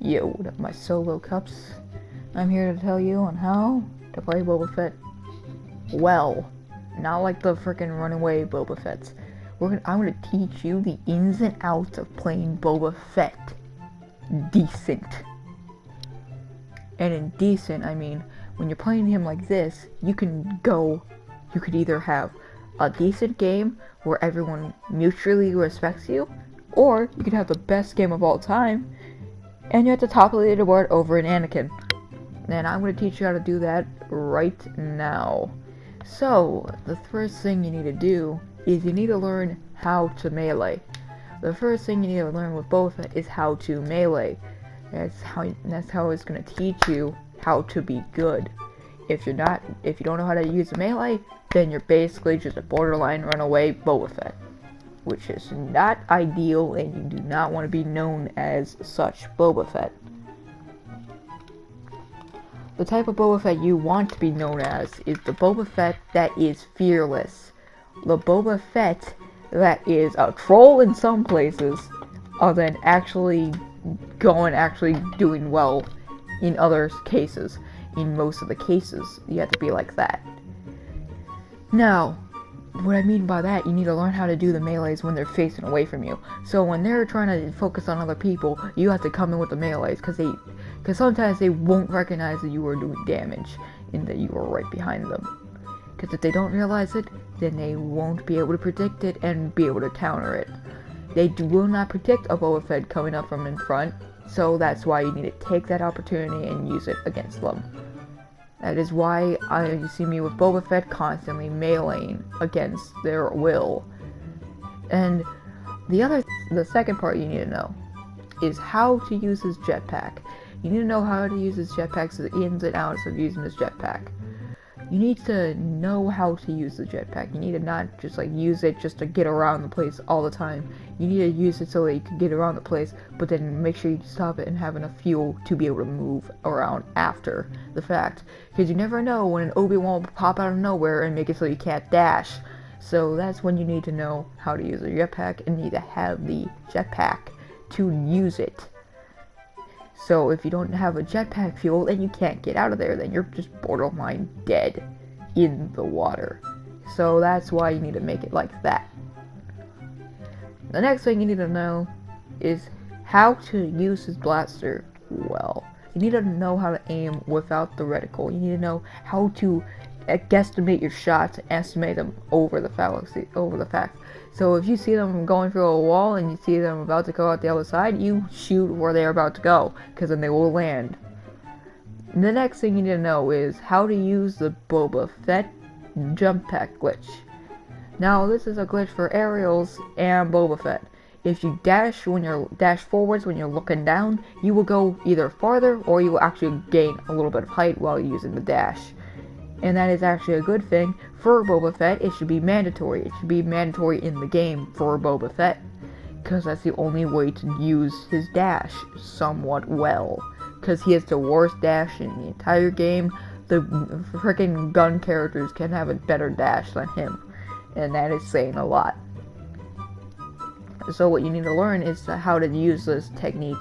Yo, what up, my solo cups? I'm here to tell you on how to play Boba Fett well. Not like the freaking runaway Boba Fetts. I'm gonna teach you the ins and outs of playing Boba Fett decent. And in decent, I mean, when you're playing him like this, you could either have a decent game where everyone mutually respects you, or you could have the best game of all time, and you're at the top of the leaderboard over an Anakin. And I'm going to teach you how to do that right now. So, the first thing you need to do is you need to learn how to melee. The first thing you need to learn with Boba is how to melee. That's how it's going to teach you how to be good. If you don't know how to use a melee, then you're basically just a borderline runaway Boba Fett, which is not ideal, and you do not want to be known as such Boba Fett. The type of Boba Fett you want to be known as is the Boba Fett that is fearless. The Boba Fett that is a troll in some places, then actually doing well in other cases. In most of the cases, you have to be like that. Now, what I mean by that, you need to learn how to do the melees when they're facing away from you. So when they're trying to focus on other people, you have to come in with the melees, because sometimes they won't recognize that you are doing damage and that you are right behind them. Because if they don't realize it, then they won't be able to predict it and be able to counter it. They will not predict a Boba Fett coming up from in front, so that's why you need to take that opportunity and use it against them. That is why you see me with Boba Fett constantly meleeing against their will. And the second part you need to know is how to use his jetpack. You need to know how to use his jetpack, so the ins and outs of using his jetpack. You need to know how to use the jetpack. You need to not just use it just to get around the place all the time. You need to use it so that you can get around the place, but then make sure you stop it and have enough fuel to be able to move around after the fact. Because you never know when an Obi-Wan will pop out of nowhere and make it so you can't dash. So that's when you need to know how to use a jetpack and need to have the jetpack to use it. So if you don't have a jetpack fuel, then you can't get out of there. Then you're just borderline dead in the water. So that's why you need to make it like that. The next thing you need to know is how to use his blaster well. You need to know how to aim without the reticle. You need to know how to guesstimate your shots and estimate them over the fact. So if you see them going through a wall and you see them about to go out the other side, you shoot where they're about to go, because then they will land. And the next thing you need to know is how to use the Boba Fett jump pack glitch. Now this is a glitch for aerials and Boba Fett. If you dash forwards when you're looking down, you will go either farther or you will actually gain a little bit of height while using the dash. And that is actually a good thing for Boba Fett. It should be mandatory. It should be mandatory in the game for Boba Fett, because that's the only way to use his dash somewhat well. Because he has the worst dash in the entire game. The freaking gun characters can have a better dash than him, and that is saying a lot. So what you need to learn is how to use this technique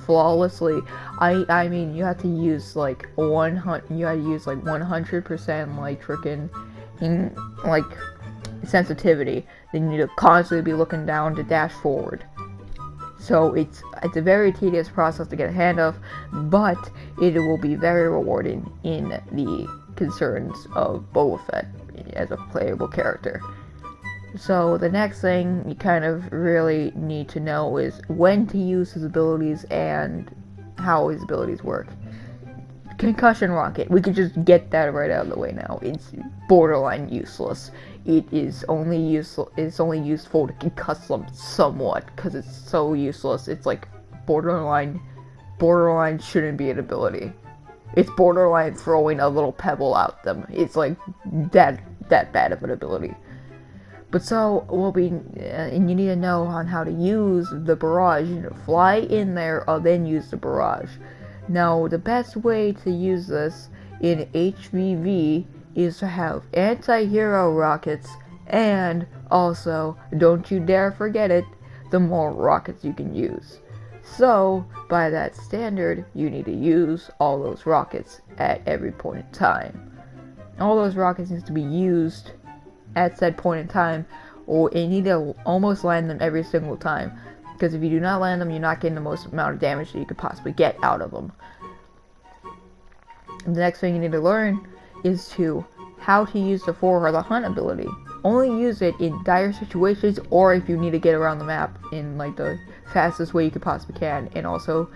flawlessly. I mean, you have to use 100% sensitivity. Then you need to constantly be looking down to dash forward. So it's a very tedious process to get a hand of, but it will be very rewarding in the concerns of Boba Fett as a playable character. So the next thing you kind of really need to know is when to use his abilities and how his abilities work. Concussion Rocket, we could just get that right out of the way now. It's borderline useless. It is only useful. It's only useful to concuss them somewhat, because it's so useless. It's borderline shouldn't be an ability. It's borderline throwing a little pebble at them. It's that bad of an ability. But so, and you need to know on how to use the barrage. You need to fly in there, then use the barrage. Now, the best way to use this in HVV is to have anti-hero rockets, and also, don't you dare forget it, the more rockets you can use. So, by that standard, you need to use all those rockets at every point in time. All those rockets need to be used at said point in time, or you need to almost land them every single time. Because if you do not land them, you're not getting the most amount of damage that you could possibly get out of them. The next thing you need to learn is how to use the For or the Hunt ability. Only use it in dire situations, or if you need to get around the map in like the fastest way you could possibly can, and also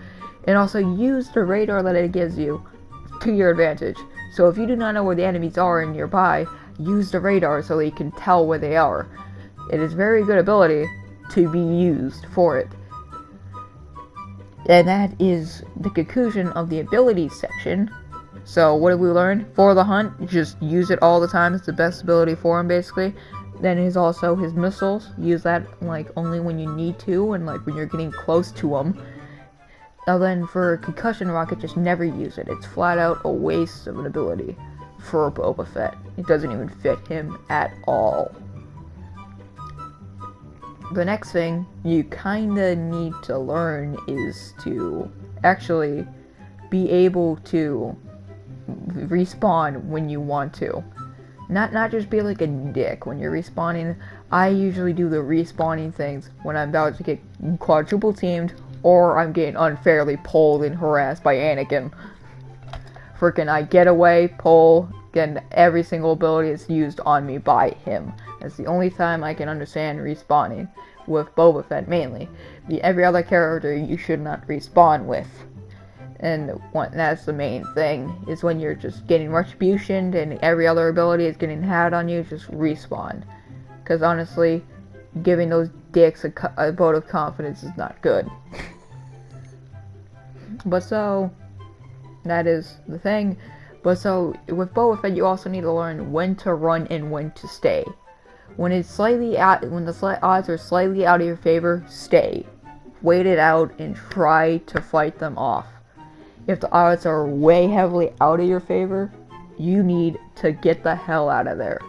use the radar that it gives you to your advantage. So if you do not know where the enemies are nearby, use the radar so that you can tell where they are. It is a very good ability to be used for it. And that is the conclusion of the abilities section. So what have we learned? For the Hunt, just use it all the time. It's the best ability for him, basically. Then is also his missiles. Use that like only when you need to, and like when you're getting close to him. Now then, for Concussion Rocket, just never use it. It's flat out a waste of an ability for Boba Fett. It doesn't even fit him at all. The next thing you kinda need to learn is to actually be able to respawn when you want to. Not just be like a dick when you're respawning. I usually do the respawning things when I'm about to get quadruple teamed, or I'm getting unfairly pulled and harassed by Anakin. Freaking I get away, pull, again, every single ability is used on me by him. That's the only time I can understand respawning, with Boba Fett mainly. Every other character you should not respawn with. And that's the main thing, is when you're just getting retribution and every other ability is getting had on you, just respawn. Because honestly, giving those dicks a vote of confidence is not good. But so, that is the thing. But so, with Boba Fett, you also need to learn when to run and when to stay. When the odds are slightly out of your favor, stay. Wait it out and try to fight them off. If the odds are way heavily out of your favor, you need to get the hell out of there.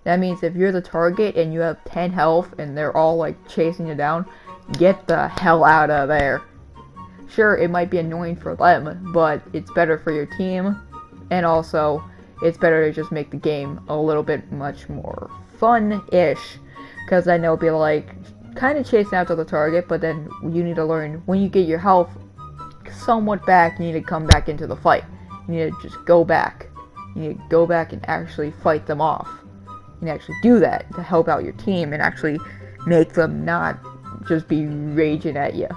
That means if you're the target and you have 10 health and they're all like chasing you down, get the hell out of there. Sure, it might be annoying for them, but it's better for your team, and also it's better to just make the game a little bit much more fun-ish, because then they'll be like kind of chasing after the target, but then you need to learn when you get your health somewhat back, you need to come back into the fight. You need to just go back. You need to go back and actually fight them off. You need to actually do that to help out your team and actually make them not just be raging at you.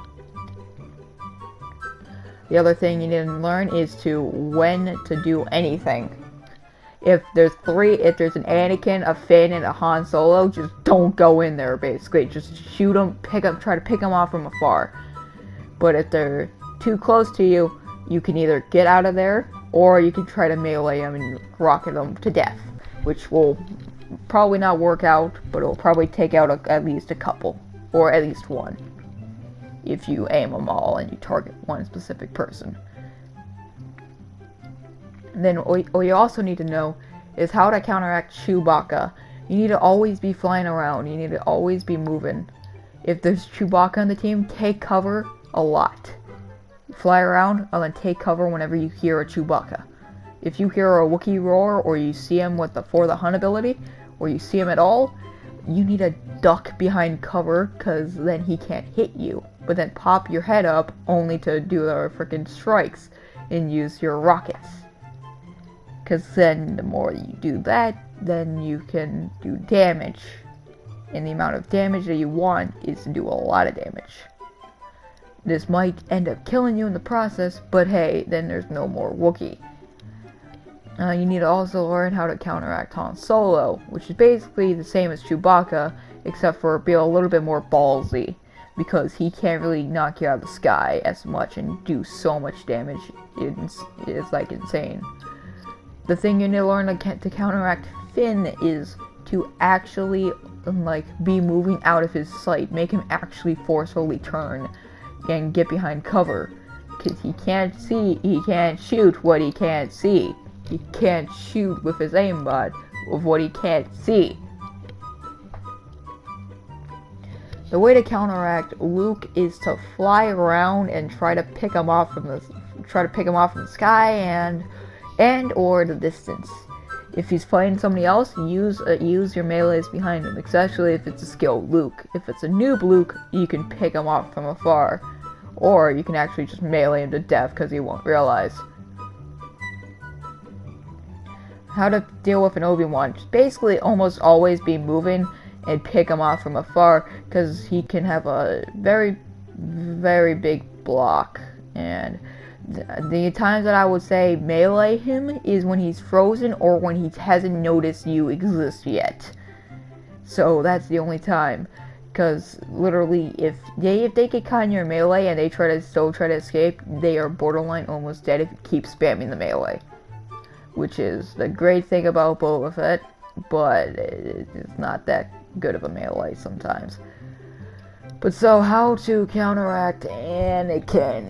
The other thing you need to learn is when to do anything. If there's an Anakin, a Finn, and a Han Solo, just don't go in there, basically. Just shoot them, try to pick them off from afar. But if they're too close to you, you can either get out of there, or you can try to melee them and rocket them to death, which will probably not work out, but it'll probably take out at least a couple, or at least one, if you aim them all and you target one specific person. And then what you also need to know is how to counteract Chewbacca. You need to always be flying around. You need to always be moving. If there's Chewbacca on the team, take cover a lot. Fly around and then take cover whenever you hear a Chewbacca. If you hear a Wookiee roar, or you see him with the For the Hunt ability, or you see him at all, you need to duck behind cover, because then he can't hit you. But then pop your head up only to do the freaking strikes and use your rockets. Because then the more you do that, then you can do damage. And the amount of damage that you want is to do a lot of damage. This might end up killing you in the process, but hey, then there's no more Wookiee. You need to also learn how to counteract Han Solo, which is basically the same as Chewbacca, except for being a little bit more ballsy, because he can't really knock you out of the sky as much and do so much damage. It's like insane. The thing you need to learn to counteract Finn is to actually be moving out of his sight, make him actually forcefully turn and get behind cover, because he can't shoot what he can't see. He can't shoot with his aimbot of what he can't see. The way to counteract Luke is to fly around and try to pick him off from the sky and or the distance. If he's fighting somebody else, use your melees behind him, especially if it's a skilled Luke. If it's a noob Luke, you can pick him off from afar, or you can actually just melee him to death because he won't realize. How to deal with an Obi-Wan? Just basically almost always be moving and pick him off from afar, because he can have a very, very big block. And the times that I would say melee him is when he's frozen or when he hasn't noticed you exist yet. So that's the only time. Because literally, if they get caught in your melee and they try to escape, they are borderline almost dead if you keep spamming the melee. Which is the great thing about Boba Fett, but it's not that good of a melee sometimes. But so, how to counteract Anakin?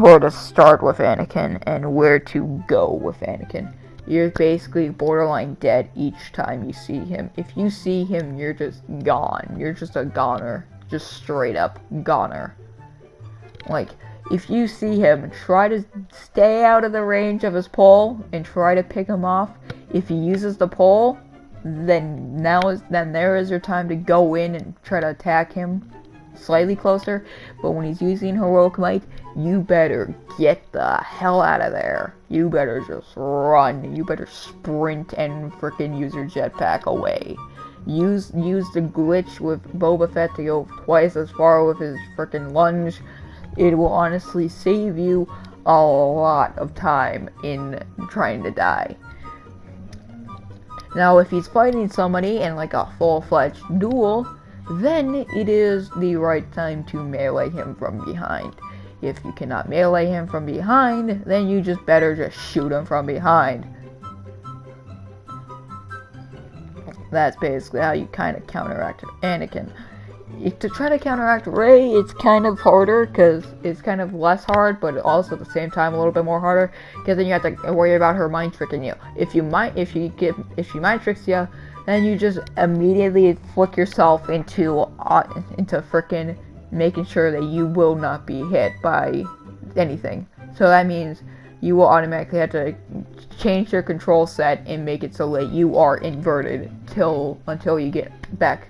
Where to start with Anakin and where to go with Anakin. You're basically borderline dead each time you see him. If you see him, you're just gone. You're just a goner. Just straight up goner. Like, if you see him, try to stay out of the range of his pole and try to pick him off. If he uses the pole, then there is your time to go in and try to attack him slightly closer. But when he's using heroic might, you better get the hell out of there. You better just run. You better sprint and freaking use your jetpack away. Use the glitch with Boba Fett to go twice as far with his freaking lunge. It will honestly save you a lot of time in trying to die. Now, if he's fighting somebody in like a full-fledged duel, then it is the right time to melee him from behind. If you cannot melee him from behind, then you just better just shoot him from behind. That's basically how you kind of counteract Anakin. To try to counteract Rey, it's kind of harder because it's kind of less hard, but also at the same time a little bit more harder, because then you have to worry about her mind tricking you. If she mind tricks you, then you just immediately flick yourself into freaking making sure that you will not be hit by anything. So that means you will automatically have to change your control set and make it so that you are inverted until you get back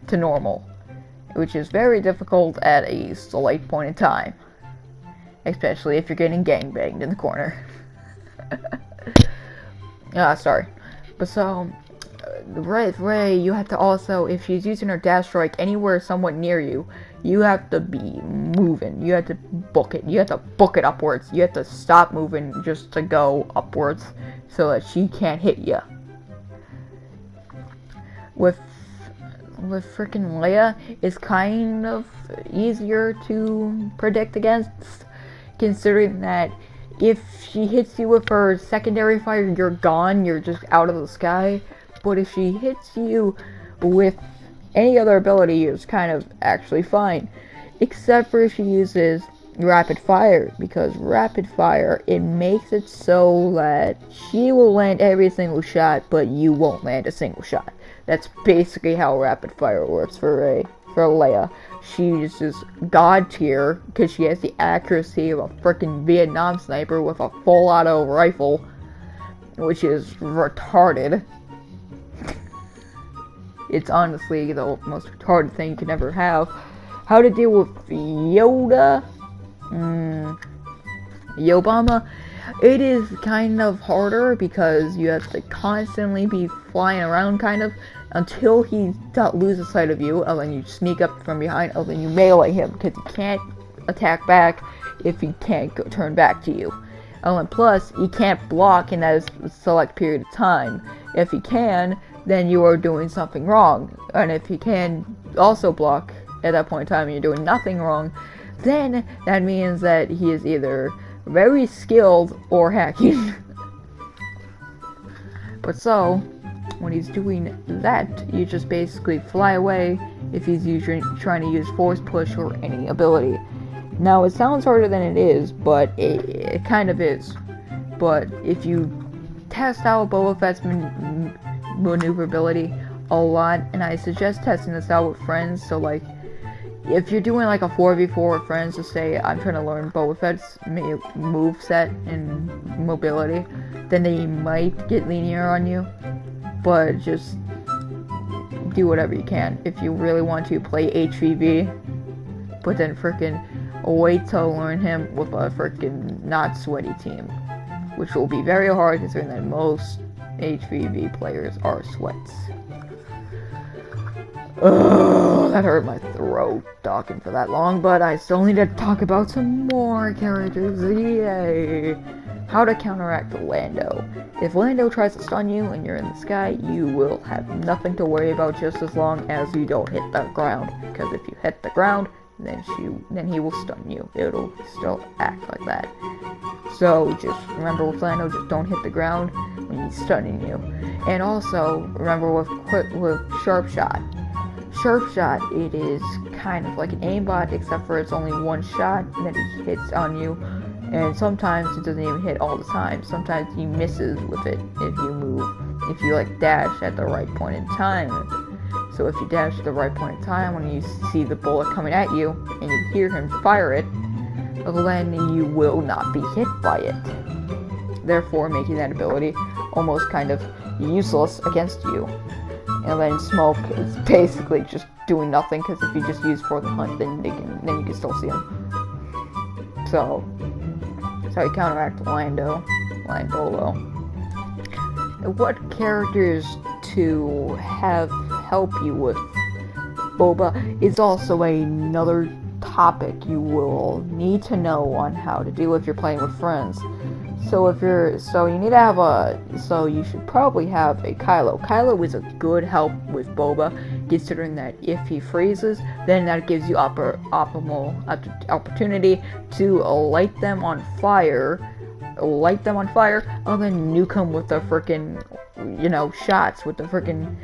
to normal, which is very difficult at a slight point in time, especially if you're getting gangbanged in the corner. Sorry. But so, Rey, you have to also, if she's using her dash strike anywhere somewhat near you, you have to be moving. You have to book it. You have to book it upwards. You have to stop moving just to go upwards so that she can't hit you. With freaking Leia, it's kind of easier to predict against, considering that if she hits you with her secondary fire, you're gone, you're just out of the sky. But if she hits you with any other ability, it's kind of actually fine, except for if she uses rapid fire, because rapid fire, it makes it so that she will land every single shot, but you won't land a single shot. That's basically how rapid fire works for Leia. She's just god tier because she has the accuracy of a freaking Vietnam sniper with a full auto rifle, which is retarded. It's honestly the most retarded thing you can ever have. How to deal with Yobama? It is kind of harder because you have to constantly be flying around kind of until he loses sight of you, and then you sneak up from behind, and then you melee him because he can't attack back if he can't turn back to you. And plus, he can't block in a select period of time. If he can, then you are doing something wrong. And if he can also block at that point in time and you're doing nothing wrong, then that means that he is either very skilled or hacking. But so, when he's doing that, you just basically fly away if he's trying to use force push or any ability. Now, it sounds harder than it is, but it kind of is. But if you test out Boba Fett's maneuverability a lot, and I suggest testing this out with friends. So like, if you're doing like a 4v4 with friends, to say I'm trying to learn Boba Fett's moveset and mobility, then they might get linear on you. But just do whatever you can. If you really want to play HVB, but then frickin' wait to learn him with a frickin' not sweaty team, which will be very hard considering that most HVB players are sweats. Ugh, that hurt my throat talking for that long, but I still need to talk about some more characters. Yay! How to counteract the Lando. If Lando tries to stun you and you're in the sky, you will have nothing to worry about just as long as you don't hit the ground. Because if you hit the ground, then he will stun you. It'll still act like that. So just remember with Lando, just don't hit the ground when he's stunning you. And also remember with Sharp Shot. Sharp Shot, it is kind of like an aimbot, except for it's only one shot and then he hits on you. And sometimes it doesn't even hit all the time. Sometimes he misses with it if you move. If you like dash at the right point in time. So if you dash at the right point in time, when you see the bullet coming at you and you hear him fire it, then you will not be hit by it. Therefore making that ability almost kind of useless against you. And then Smoke is basically just doing nothing, because if you just use For the Hunt, then you can still see him. So how you counteract Lando. What characters to have help you with Boba is also another topic you will need to know on how to do if you're playing with friends. So you should probably have a Kylo. Kylo is a good help with Boba, considering that if he freezes, then that gives you optimal opportunity to light them on fire, and then nuke them with the frickin', shots with the frickin'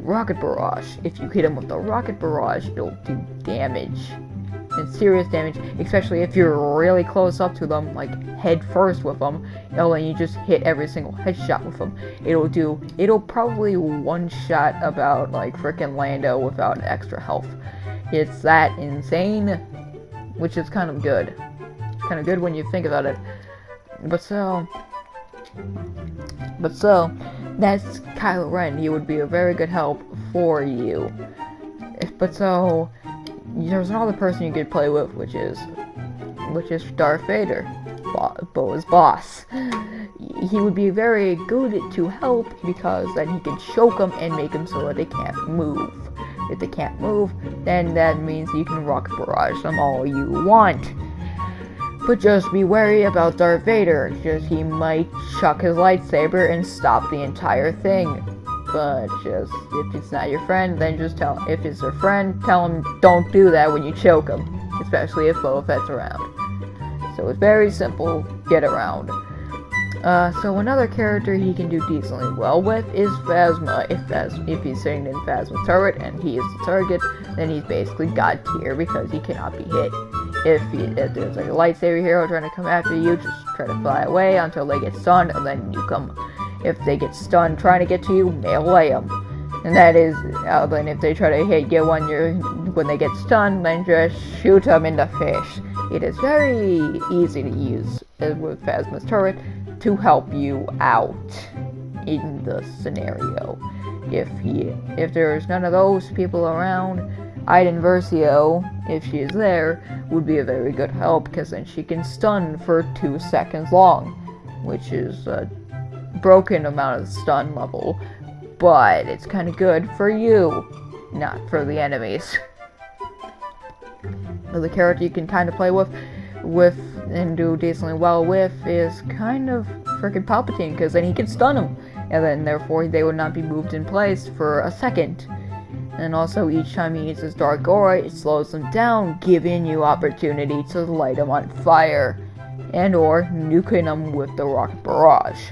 rocket barrage. If you hit him with the rocket barrage, it'll do damage. And serious damage, especially if you're really close up to them, like head first with them, and you just hit every single headshot with them. It'll probably one-shot about like frickin' Lando without extra health. It's that insane, which is kind of good. Kind of good when you think about it. But so that's Kylo Ren. He would be a very good help for you. There's another person you could play with, which is Darth Vader, Boba's boss. He would be very good to help, because then he can choke them and make them so that they can't move. If they can't move, then that means you can rocket barrage them all you want. But just be wary about Darth Vader, because he might chuck his lightsaber and stop the entire thing. But just, if it's not your friend, then just if it's your friend, tell him don't do that when you choke him, especially if Boba Fett's around. So it's very simple, get around. So another character he can do decently well with is Phasma. If he's sitting in Phasma's turret and he is the target, then he's basically god tier, because he cannot be hit. If there's like a lightsaber hero trying to come after you, just try to fly away until they get stunned, and then nuke them. If they get stunned trying to get to you, melee them. And that is, then if they try to hit you when they get stunned, then just shoot them in the face. It is very easy to use with Phasma's turret to help you out in the scenario. If there's none of those people around, Iden Versio, if she is there, would be a very good help, because then she can stun for 2 seconds long, which is broken amount of stun level, but it's kind of good for you, not for the enemies. The character you can kind of play with and do decently well with is kind of freaking Palpatine, because then he can stun them, and then therefore they would not be moved in place for a second. And also each time he uses Dark Aura, it slows them down, giving you opportunity to light them on fire, and or nuking them with the rocket barrage.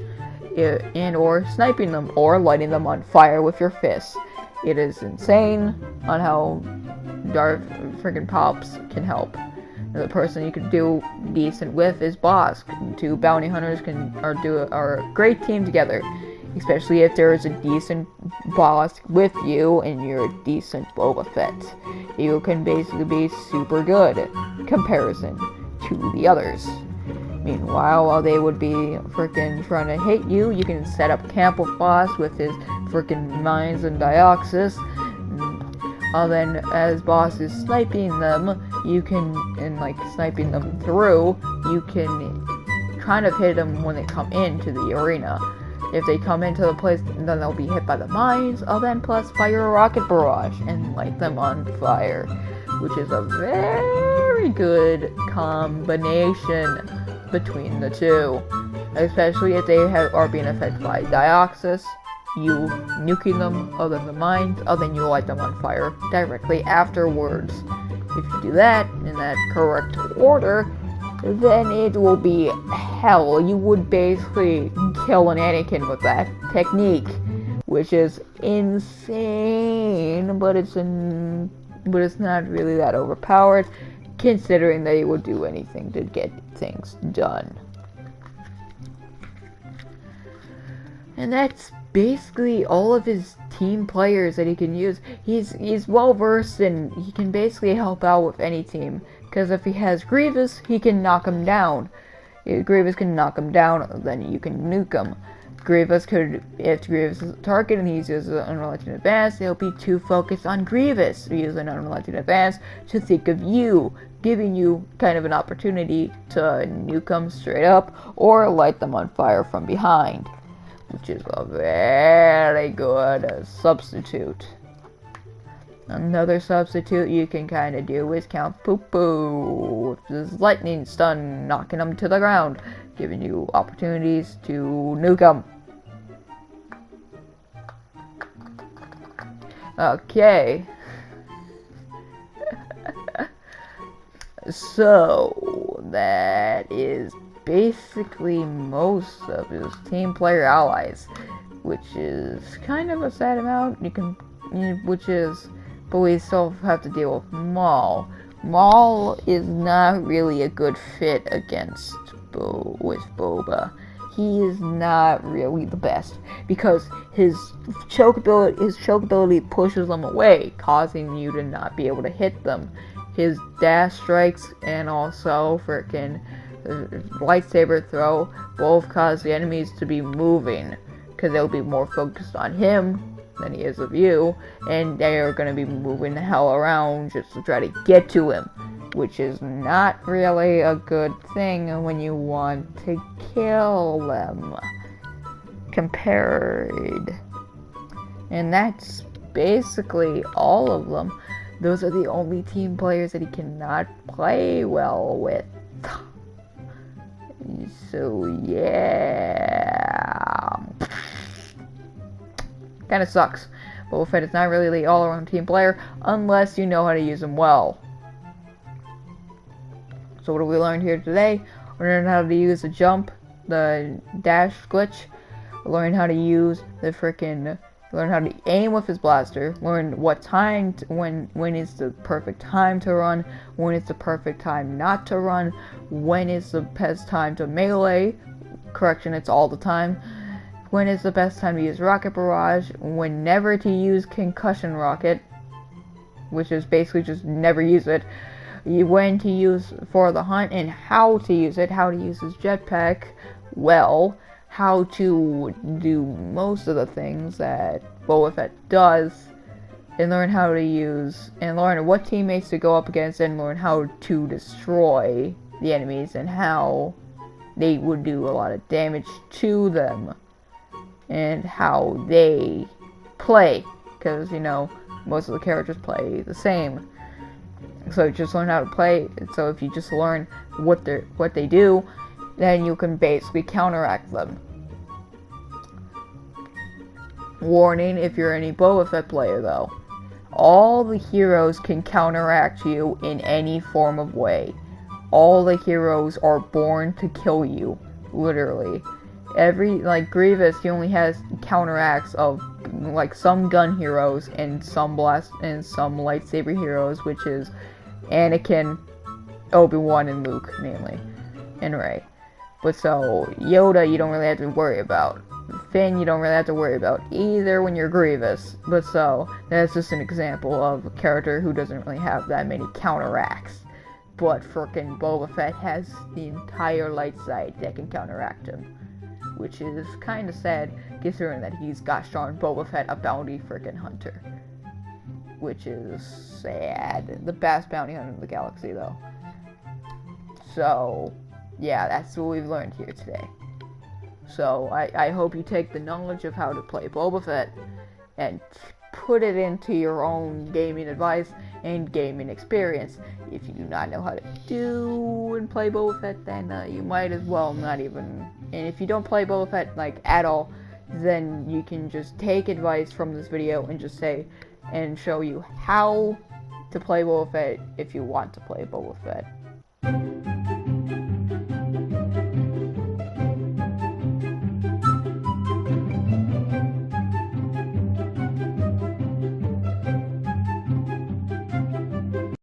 And or sniping them or lighting them on fire with your fists. It is insane on how Darth friggin' Pops can help. And the person you can do decent with is Bosk. Two bounty hunters are a great team together. especially if there is a decent boss with you and you're a decent Boba Fett. You can basically be super good in comparison to the others. Meanwhile, while they would be freaking trying to hit you, you can set up camp with Boss with his freaking mines and Dioxis. Then, as Boss is sniping them, you can, and like sniping them through, you can kind of hit them when they come into the arena. If they come into the place, then they'll be hit by the mines. Then plus fire a rocket barrage and light them on fire, which is a very good combination between the two, especially if they are being affected by Dioxis. You nuking them, then the mines, then you light them on fire directly afterwards. If you do that in that correct order, then it will be hell. You would basically kill an Anakin with that technique, which is insane, but it's not really that overpowered, considering that he would do anything to get things done. And that's basically all of his team players that he can use. He's well versed and he can basically help out with any team, because if he has Grievous, he can knock him down. If Grievous can knock him down, then you can nuke him. If Grievous is a target and he uses an unrelenting advance, they'll be too focused on Grievous. Use an unrelenting advance to think of you, giving you kind of an opportunity to nuke them straight up or light them on fire from behind, which is a very good substitute. Another substitute you can kind of do is Count Poo-Poo with his lightning stun, knocking them to the ground, giving you opportunities to nuke them. Okay. So, that is basically most of his team player allies, which is kind of a sad amount. But we still have to deal with Maul. Maul is not really a good fit against with Boba. He is not really the best because his choke ability pushes them away, causing you to not be able to hit them. His dash strikes and also frickin' lightsaber throw both cause the enemies to be moving, because they'll be more focused on him than he is of you, and they are going to be moving the hell around just to try to get to him, which is not really a good thing when you want to kill them compared. And that's basically all of them. Those are the only team players that he cannot play well with. So yeah, kind of sucks. Boba Fett is not really the all-around team player unless you know how to use him well. So what have we learned here today? We learned how to use the jump, the dash glitch. We learned how to use the learn how to aim with his blaster. Learn what time, when is the perfect time to run, when is the perfect time not to run, when is the best time to melee. Correction, it's all the time. When is the best time to use rocket barrage, when never to use concussion rocket, which is basically just never use it. When to use for the hunt and how to use it, how to use his jetpack well, how to do most of the things that Boba Fett does, and learn how to use, and learn what teammates to go up against, and learn how to destroy the enemies, and how they would do a lot of damage to them, and how they play, because, you know, most of the characters play the same. So just learn how to play. So if you just learn what they do, then you can basically counteract them. Warning, if you're any Boba Fett player though, all the heroes can counteract you in any form of way. All the heroes are born to kill you, literally. Like Grievous, he only has counteracts of like some gun heroes and some lightsaber heroes, which is Anakin, Obi-Wan, and Luke mainly, and Rey. But so Yoda, you don't really have to worry about. Finn, you don't really have to worry about either when you're Grievous. But so, that's just an example of a character who doesn't really have that many counteracts. But frickin' Boba Fett has the entire light side that can counteract him. Which is kinda sad, considering that he's got Sean Boba Fett, a bounty frickin' hunter. Which is sad. The best bounty hunter in the galaxy, though. So, yeah, that's what we've learned here today. So, I hope you take the knowledge of how to play Boba Fett and put it into your own gaming advice and gaming experience. If you do not know how to do and play Boba Fett, then you might as well not even. And if you don't play Boba Fett, like, at all, then you can just take advice from this video and just say, and show you how to play Boba Fett if you want to play Boba Fett.